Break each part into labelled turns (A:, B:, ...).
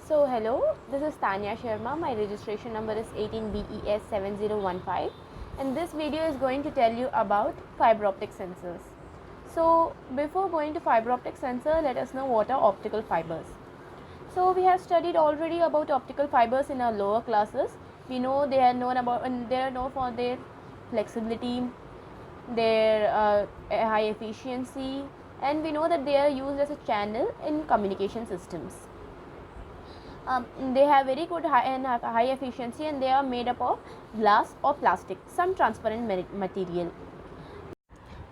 A: So hello, this is Tanya Sharma. My registration number is 18BES7015 and this video is going to tell you about fiber optic sensors. So before going to fiber optic sensor, let us know what are optical fibers. So we have studied already about optical fibers in our lower classes. We know they are known about and they are known for their flexibility, their high efficiency, and we know that they are used as a channel in communication systems. They have very good high efficiency and they are made up of glass or plastic, some transparent material.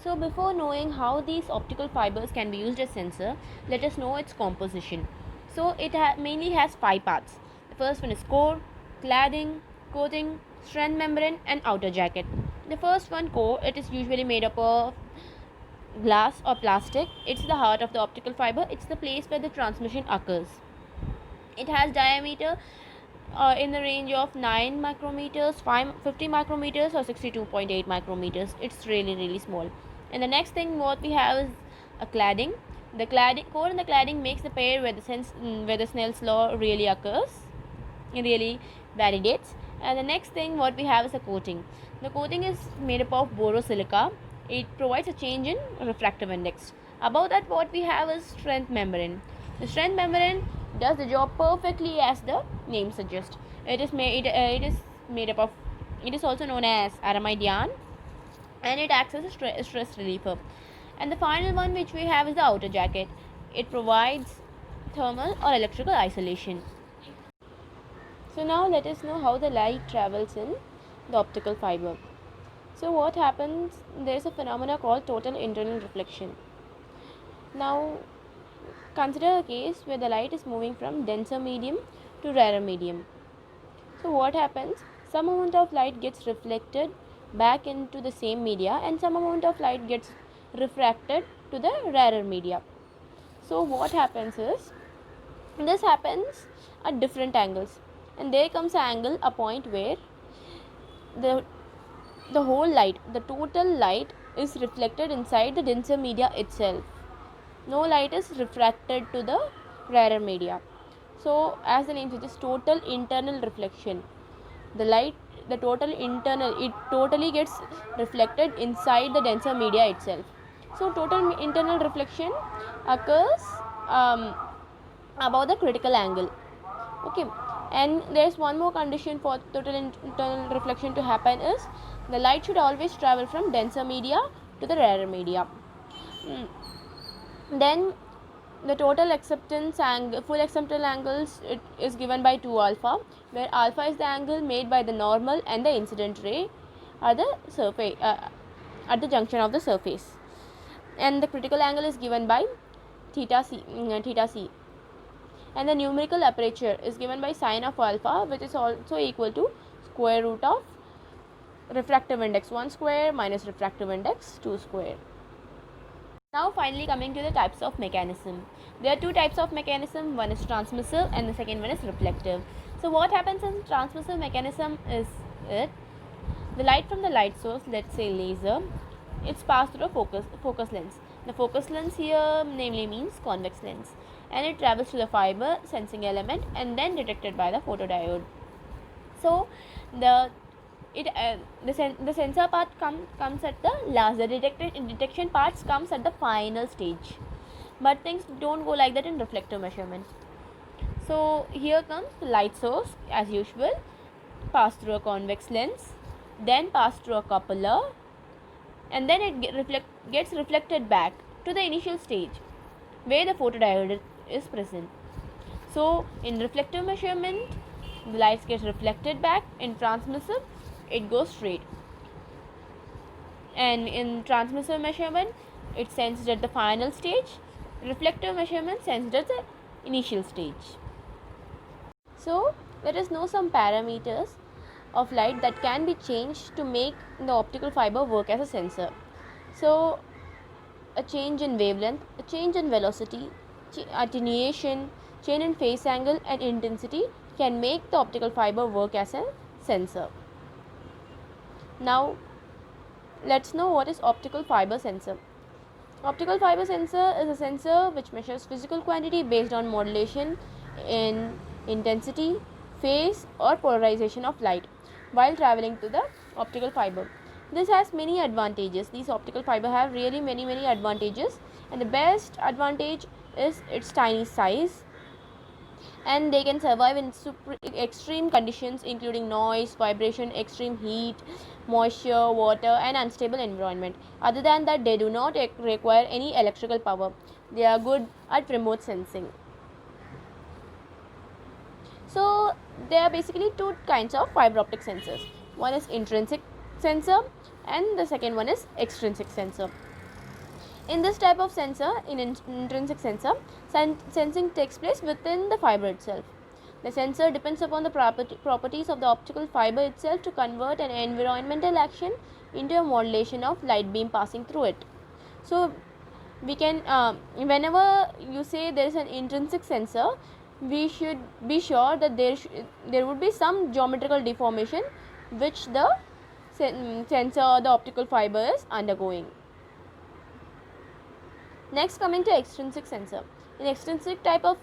A: So before knowing how these optical fibers can be used as sensor, let us know its composition. So it mainly has 5 parts. The first one is core, cladding, coating, strand membrane and outer jacket. The first one, core, it is usually made up of glass or plastic. It's the heart of the optical fiber. It's the place where the transmission occurs. It has diameter in the range of 9 micrometers, 50 micrometers or 62.8 micrometers. It's really small. And the next thing what we have is a cladding. The cladding core and the cladding makes the pair where the Snell's law really occurs. It really validates. And the next thing what we have is a coating. The coating is made up of borosilica. It provides a change in refractive index. Above that what we have is strength membrane. The strength membrane does the job perfectly as the name suggests. It is made up of, it is also known as aramide yarn, and it acts as a stress reliever. And the final one which we have is the outer jacket. It provides thermal or electrical isolation. So now let us know how the light travels in the optical fiber. So what happens, there is a phenomena called total internal reflection. Now consider a case where the light is moving from denser medium to rarer medium. So what happens, some amount of light gets reflected back into the same media and some amount of light gets refracted to the rarer media. So what happens is, this happens at different angles, and there comes an angle, a point where the whole light, the total light is reflected inside the denser media itself. No light is refracted to the rarer media. So as the name suggests, total internal reflection. The light, the total internal, it totally gets reflected inside the denser media itself. So total internal reflection occurs above the critical angle. Okay, and there's one more condition for total internal reflection to happen is the light should always travel from denser media to the rarer media. Then the total acceptance angle, full acceptance angles, it is given by 2 alpha, where alpha is the angle made by the normal and the incident ray at the surface, at the junction of the surface, and the critical angle is given by theta c, and the numerical aperture is given by sine of alpha, which is also equal to square root of refractive index 1 square minus refractive index 2 square. Now finally coming to the types of mechanism. There are two types of mechanism, one is transmissive and the second one is reflective. So what happens in transmissive mechanism is the light from the light source, let's say laser, it's passed through a focus lens. The focus lens here namely means convex lens, and it travels to the fiber sensing element and then detected by the photodiode. So the sensor part comes at the last. The detection parts comes at the final stage, but things don't go like that in reflective measurement. So here comes the light source as usual, pass through a convex lens, then pass through a coupler, and then it gets reflected back to the initial stage where the photodiode is present. So in reflective measurement, the light gets reflected back. In transmissive, it goes straight, and in transmissive measurement it sends it at the final stage. Reflective measurement sends it at the initial stage. So let us know some parameters of light that can be changed to make the optical fiber work as a sensor. So a change in wavelength, a change in velocity, attenuation, change in phase angle and intensity can make the optical fiber work as a sensor. Now let's know what is optical fiber sensor. Optical fiber sensor is a sensor which measures physical quantity based on modulation in intensity, phase or polarization of light while traveling to the optical fiber. This has many advantages. These optical fiber have really many advantages, and the best advantage is its tiny size, and they can survive in extreme conditions including noise, vibration, extreme heat, moisture, water and unstable environment. Other than that, they do not require any electrical power. They are good at remote sensing. So there are basically two kinds of fiber optic sensors. One is intrinsic sensor and the second one is extrinsic sensor. In this type of sensor, in intrinsic sensor, sensing takes place within the fiber itself. The sensor depends upon the properties of the optical fiber itself to convert an environmental action into a modulation of light beam passing through it. So we can, whenever you say there is an intrinsic sensor, we should be sure that there would be some geometrical deformation which the sensor or the optical fiber is undergoing. Next, coming to extrinsic sensor. In extrinsic type of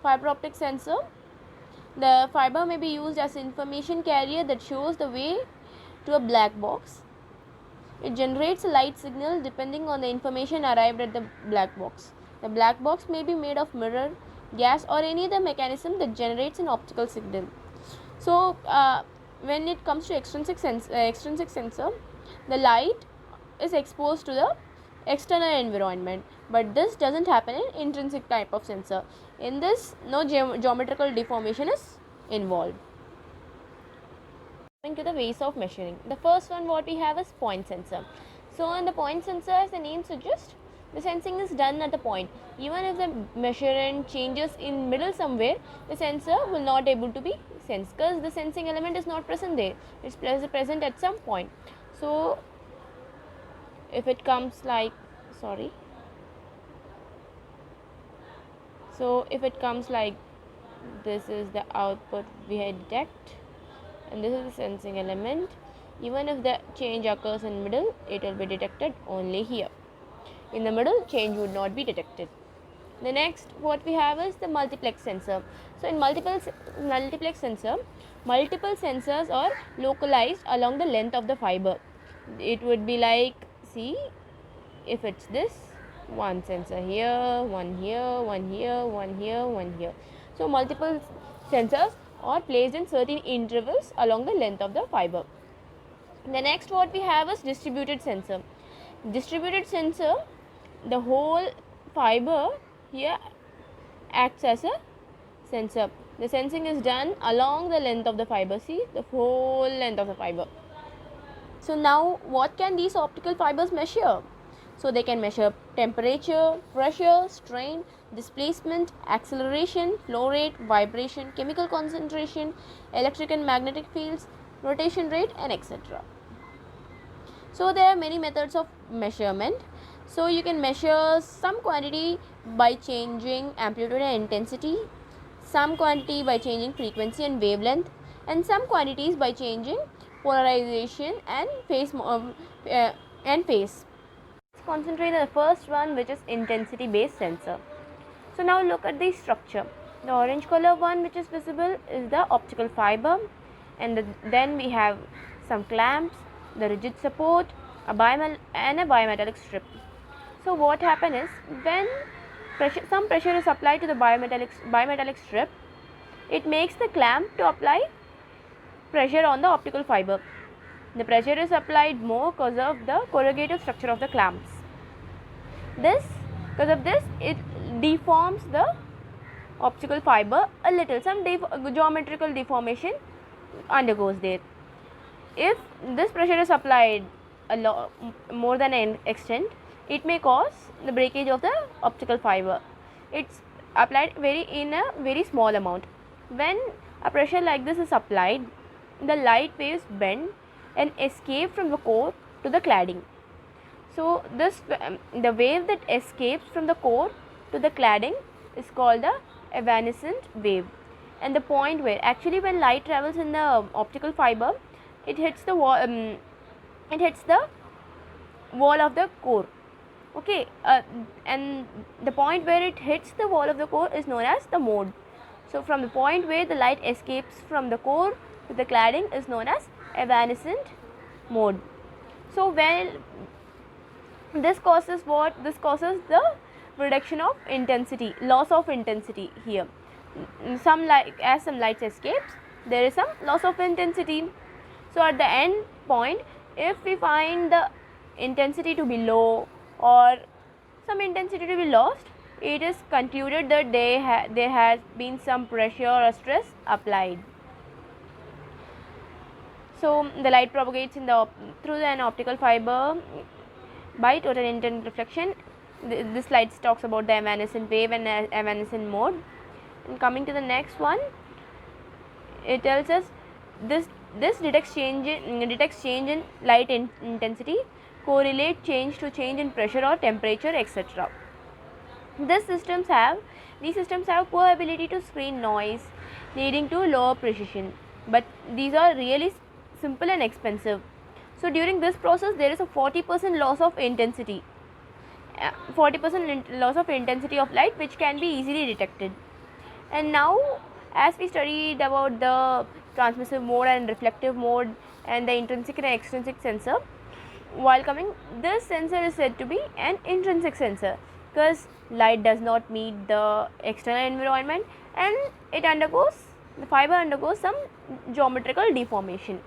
A: fiber optic sensor, the fiber may be used as information carrier that shows the way to a black box. It generates a light signal depending on the information arrived at the black box. The black box may be made of mirror, gas or any other mechanism that generates an optical signal. So when it comes to extrinsic sensor, the light is exposed to the external environment, but this doesn't happen in intrinsic type of sensor. In this, no geometrical deformation is involved. Coming to the ways of measuring. The first one what we have is point sensor. So in the point sensor, as the name suggests, the sensing is done at the point. Even if the measurement changes in middle somewhere, the sensor will not able to be sensed because the sensing element is not present there. It's present at some point. So if it comes like, so if it comes like this is the output we detect, and this is the sensing element. Even if the change occurs in middle, it will be detected only here. In the middle, change would not be detected. The next what we have is the multiplex sensor. So in multiplex sensor, multiple sensors are localized along the length of the fiber. It would be like, see, if it's this, one sensor here, one here, one here, one here, one here. So multiple sensors are placed in certain intervals along the length of the fiber. The next what we have is distributed sensor. Distributed sensor, the whole fiber here acts as a sensor. The sensing is done along the length of the fiber. See, the whole length of the fiber. So now what can these optical fibers measure? So they can measure temperature, pressure, strain, displacement, acceleration, flow rate, vibration, chemical concentration, electric and magnetic fields, rotation rate and etc. So there are many methods of measurement. So you can measure some quantity by changing amplitude and intensity, some quantity by changing frequency and wavelength, and some quantities by changing polarization and phase. Let's concentrate on the first one, which is intensity based sensor. So now look at the structure. The orange color one which is visible is the optical fiber, and then we have some clamps, the rigid support, and a bimetallic strip. So what happens is when some pressure is applied to the bimetallic strip, it makes the clamp to apply pressure on the optical fiber. The pressure is applied more because of the corrugative structure of the clamps. Because of this, it deforms the optical fiber a little. Some geometrical deformation undergoes there. If this pressure is applied more than an extent, it may cause the breakage of the optical fiber. It's applied in a very small amount. When a pressure like this is applied, the light waves bend and escape from the core to the cladding. So the wave that escapes from the core to the cladding is called the evanescent wave. And the point where actually when light travels in the optical fiber, it hits the wall. It hits the wall of the core. Okay, and the point where it hits the wall of the core is known as the mode. So from the point where the light escapes from the core to the cladding is known as evanescent mode. So when this causes what? This causes the reduction of intensity, loss of intensity here. Some light, as some light escapes, there is some loss of intensity. So at the end point, if we find the intensity to be low or some intensity to be lost, it is concluded that there has been some pressure or stress applied. So the light propagates through an optical fiber by total intent reflection. This slide talks about the evanescent wave and evanescent mode. And coming to the next one, it tells us this detects change in light intensity, correlate change to change in pressure or temperature, etc. These systems have poor ability to screen noise, leading to lower precision, but these are really simple and expensive. So during this process there is a 40% loss of intensity, 40% loss of intensity of light, which can be easily detected. And now, as we studied about the transmissive mode and reflective mode and the intrinsic and extrinsic sensor, while coming, this sensor is said to be an intrinsic sensor because light does not meet the external environment and the fiber undergoes some geometrical deformation.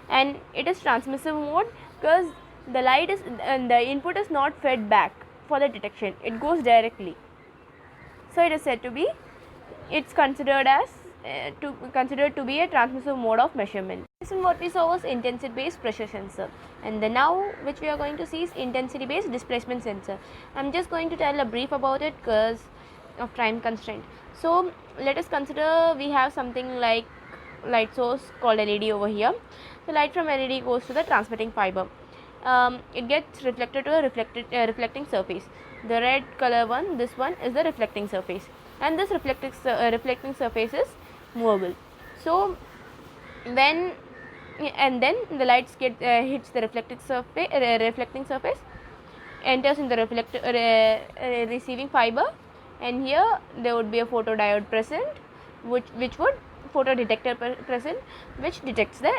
A: And it is transmissive mode because the input is not fed back for the detection, it goes directly. So it is said to be, it's considered to be a transmissive mode of measurement. And what we saw was intensity based pressure sensor, and the now which we are going to see is intensity based displacement sensor. I'm just going to tell a brief about it because of time constraint. So let us consider we have something like light source called LED over here. The light from LED goes to the transmitting fiber. It gets reflected to a reflecting surface. The red color one, this one is the reflecting surface, and this reflecting surface is movable. So then the lights hits the reflecting surface, enters in the receiving fiber, and here there would be a photodiode present, which would photodetector present, which detects the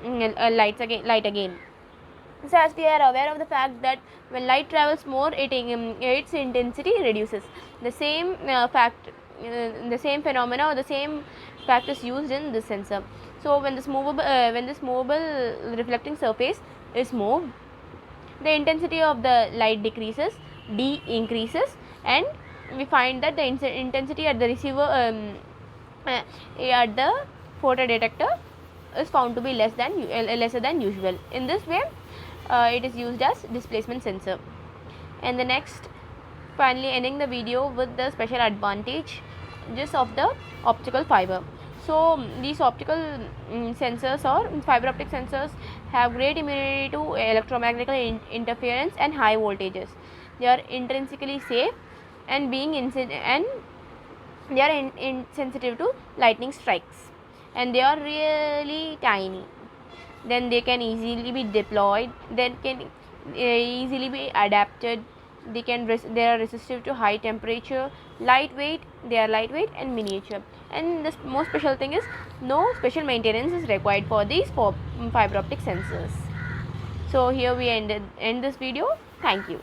A: light again. So as we are aware of the fact that when light travels more, its intensity reduces. The same the same phenomena or the same fact is used in this sensor. So when this movable reflecting surface is moved, the intensity of the light decreases, D increases, and we find that the intensity at the receiver at the photodetector is found to be lesser than usual. In this way, it is used as displacement sensor. And the next, finally ending the video with the special advantage just of the optical fiber. So these optical sensors or fiber optic sensors have great immunity to electromagnetic interference and high voltages. They are intrinsically safe and they are insensitive to lightning strikes, and they are really tiny. Then they can easily be deployed, they can easily be adapted, they are resistive to high temperature, lightweight and miniature. And the most special thing is no special maintenance is required for these fiber optic sensors. So here we end this video. Thank you.